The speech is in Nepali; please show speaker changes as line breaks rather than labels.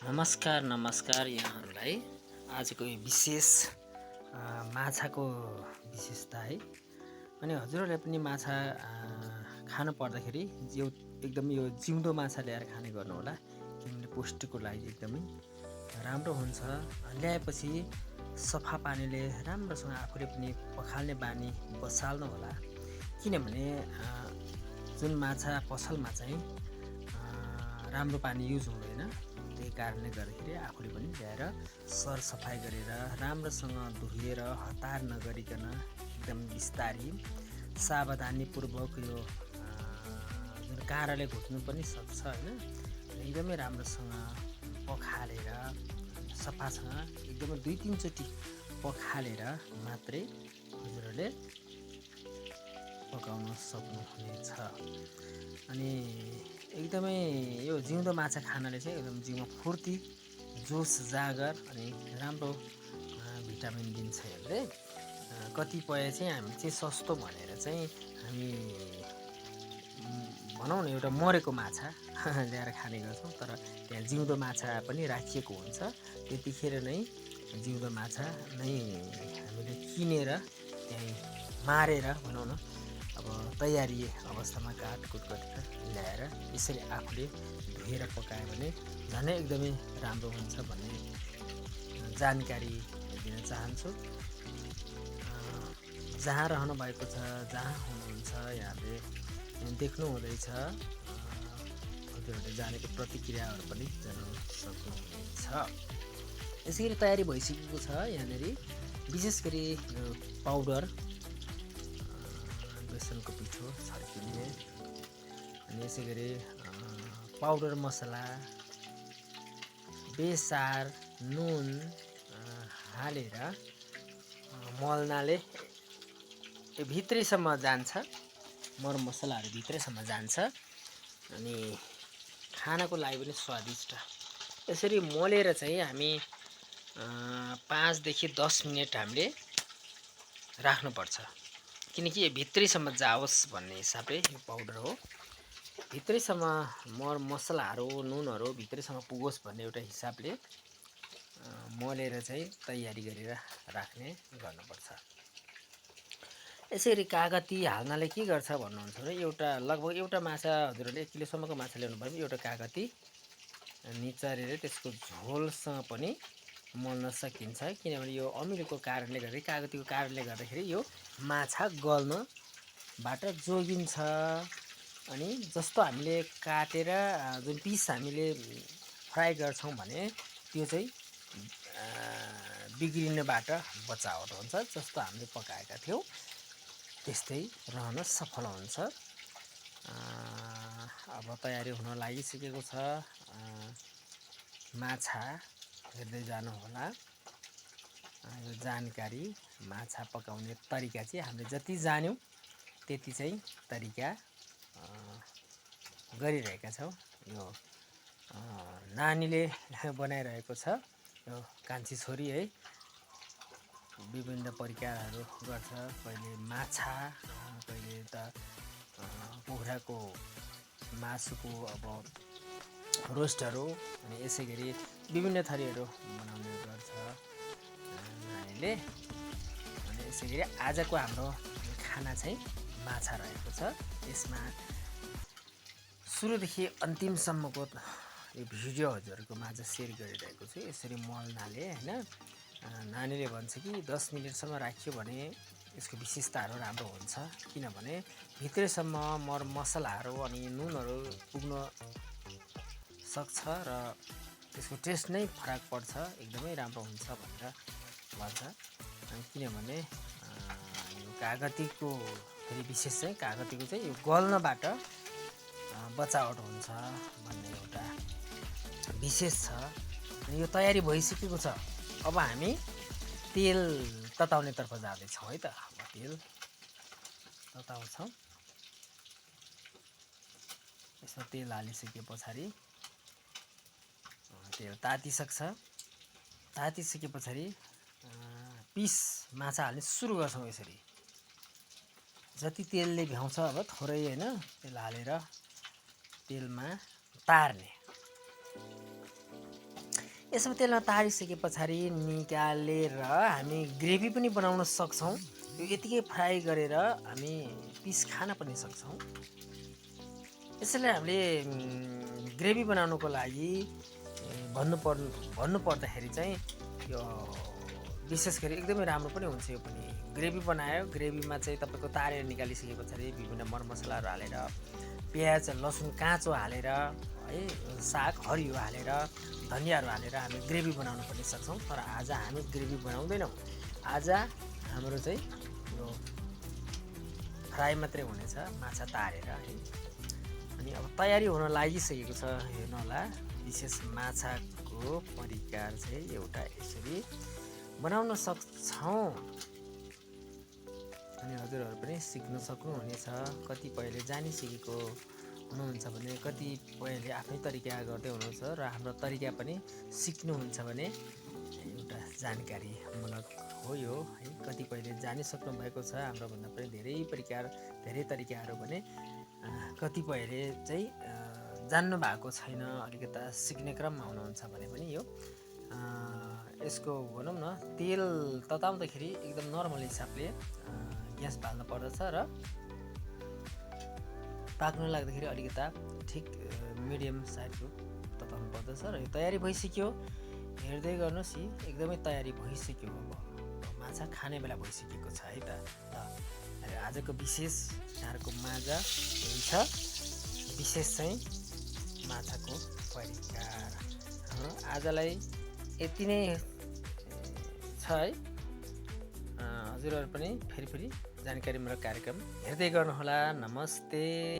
नमस्कार यहाँहरूलाई आजको यो विशेष माछाको विशेषता है। अनि हजुरहरूले पनि माछा खानु पर्दाखेरि एकदम यो जिउँदो माछा ल्याएर खाने गर्नुहोला, किनभने पुष्टिको लागि एकदमै राम्रो हुन्छ। ल्याएपछि सफा पानीले राम्रोसँग आफूले पनि पखाल्ने बानी बसाल्नु होला, किनभने जुन माछा पसलमा चाहिँ राम्रो पानी युज हुँदैन। त्यही कारणले गर्दाखेरि आफूले पनि ल्याएर सरसफाइ गरेर राम्रोसँग धोएर हतार नगरिकन एकदम बिस्तारी सावधानीपूर्वक यो जुन काँडाले घुट्नु पनि सक्छ होइन, एकदमै राम्रोसँग पखालेर सफासँग एकदमै 2-3 चोटि पखालेर मात्रै हजुरहरूले पकाउन सक्नुहुनेछ। अनि एकदमै यो जिउँदो माछा खानाले चाहिँ एकदम जिउमा फुर्ती, जोस जागर अनि राम्रो भिटामिन दिन्छ यसले। कतिपय चाहिँ हामी चाहिँ सस्तो भनेर चाहिँ हामी भनौँ न एउटा मरेको माछा ल्याएर खाने गर्छौँ, तर त्यहाँ जिउँदो माछा पनि राखिएको हुन्छ। त्यतिखेर नै जिउँदो माछा नै हामीले किनेर त्यहीँ मारेर भनौँ न अब तयारी अवस्थामा काटकुट गरेर ल्याएर यसरी आफूले धोएर पकायो भने झनै एकदमै राम्रो हुन्छ भन्ने जानकारी दिन चाहन्छु। जहाँ रहनु भएको छ, जहाँ हुनुहुन्छ, यहाँले देख्नु हुँदैछ, हजुरहरूले जानेको प्रतिक्रियाहरू पनि जनाउन सक्नुहुनेछ। यसै गरी तयारी भइसकेको छ यहाँनिर विशेष गरी पाउडर बेसनको पिठो छर्किने, अनि यसै गरी पाउडर मसला, बेसार, नुन हालेर मल्नाले यो भित्रैसम्म जान्छ, मरमसलाहरू भित्रैसम्म जान्छ अनि खानको लागि पनि स्वादिष्ट। यसरी मोलेर चाहिँ हामी 5 देखि 10 मिनट हामीले राख्नुपर्छ, किनकि यो भित्रैसम्म जाओस् भन्ने हिसाबले यो पाउडर हो। भित्रैसम्म मसलाहरू, नुनहरू भित्रैसम्म पुगोस् भन्ने एउटा हिसाबले मोलेर चाहिँ तयारी गरेर राख्ने गर्नुपर्छ। यसरी कागती हाल्नाले के गर्छ भन्नुहुन्छ भने लगभग एउटा माछा हजुरहरूले 1 किलोसम्मको माछा ल्याउनु भयो भने एउटा कागती निचारेर त्यसको झोलसँग पनि मोल्न सकिन्छ, किनभने यो अमिलोको कारणले गर्दाखेरि, कागतीको कारणले गर्दाखेरि यो माछा गल्नबाट जोगिन्छ। अनि जस्तो हामीले काटेर जुन पिस हामीले फ्राई गर्छौँ भने त्यो चाहिँ बिग्रिनबाट बचावट हुन्छ, जस्तो हामीले पकाएका थियौँ त्यस्तै रहन सफल हुन्छ। अब तयारी हुन लागिसकेको छ, माछा हेर्दै जानुहोला। यो जानकारी, माछा पकाउने तरिका चाहिँ हामीले जति जान्यौँ त्यति चाहिँ तरिका गरिरहेका छौँ। यो नानीले बनाइरहेको छ, यो कान्छी छोरी है, विभिन्न परिकारहरू गर्छ। कहिले माछा, कहिले त कुखुराको मासुको अब रोस्टहरू, अनि यसै गरी विभिन्न थरीहरू बनाउने गर्छ नानीले। अनि यसै गरी आजको हाम्रो खाना चाहिँ माछा रहेको छ। यसमा सुरुदेखि अन्तिमसम्मको यो भिडियो हजुरहरूको माझ सेयर गरिरहेको छु। यसरी मल्नाले होइन, नानीले भन्छ कि 10 मिनटसम्म राख्यो भने यसको विशेषताहरू राम्रो हुन्छ, किनभने भित्रैसम्म मसलाहरू अनि नुनहरू पुग्न सक्छ र त्यसको टेस्ट नै फरक पर्छ, एकदमै राम्रो हुन्छ भनेर भन्छ। किनभने यो कागतीको फेरि विशेष चाहिँ कागतीको चाहिँ यो गल्नबाट बचावट हुन्छ भन्ने एउटा विशेष छ। अनि यो तयारी भइसकेको छ। अब हामी तेल तताउनेतर्फ जाँदैछौँ है त। अब तेल तताउँछौँ। यसमा तेल हालिसके पछाडि तेल तातिसके पछाडि पिस माछा हाल्ने सुरु गर्छौँ। यसरी जति तेलले भ्याउँछ अब थोरै होइन, तेल हालेर तेलमा तार्ने। यसमा तेलमा तारिसके पछाडि निकालेर हामी ग्रेभी पनि बनाउन सक्छौँ। यो यतिकै फ्राई गरेर हामी पिस खान पनि सक्छौँ। यसैले हामीले ग्रेभी बनाउनुको लागि भन्नुपर्दाखेरि चाहिँ यो विशेष गरी एकदमै राम्रो पनि हुन्छ। यो पनि ग्रेभी बनायो, ग्रेभीमा चाहिँ तपाईँको तारेर निकालिसके पछाडि विभिन्न मरमसलाहरू हालेर, प्याज लसुन काँचो हालेर है, साग हरियो हालेर, धनियाहरू हालेर हामी ग्रेभी बनाउन पनि सक्छौँ। तर आज हामी ग्रेभी बनाउँदैनौँ। आज हाम्रो चाहिँ यो फ्राई मात्रै हुनेछ, माछा तारेर है। अनि अब तयारी हुन लागिसकेको छ, हेर्नु होला। विशेष माछाको परिकार चाहिँ एउटा यसरी बनाउन सक्छौँ। अनि हजुरहरू पनि सिक्न सक्नुहुनेछ। कतिपयले जानिसकेको हुनुहुन्छ भने, कतिपयले आफ्नै तरिका गर्दै हुनुहुन्छ र हाम्रो तरिका पनि सिक्नुहुन्छ भने एउटा जानकारीमूलक हो यो है। कतिपयले जानिसक्नु भएको छ हाम्रोभन्दा पनि धेरै तरिकाहरू भने, कतिपयले चाहिँ जान्नु भएको छैन, अलिकता सिक्ने क्रममा हुनुहुन्छ भने पनि यो यसको भनौँ न तेल तताउँदाखेरि एकदम नर्मल हिसाबले ग्यास बाल्नु पर्दछ र पाक्नु लाग्दाखेरि अलिकता ठिक मिडियम साइडको तताउनु पर्दछ। र यो तयारी भइसक्यो, हेर्दै गर्नुहोस्। एकदमै तयारी भइसक्यो। अब माछा खाने बेला भइसकेको छ है त। आजको विशेष यहाँहरूको माझा हुन्छ, विशेष चाहिँ माछाको परिकार हाम्रो आजलाई यति नै छ है। हजुरहरू पनि फेरि जानकारीमूलक कार्यक्रम हेर्दै गर्नुहोला। नमस्ते।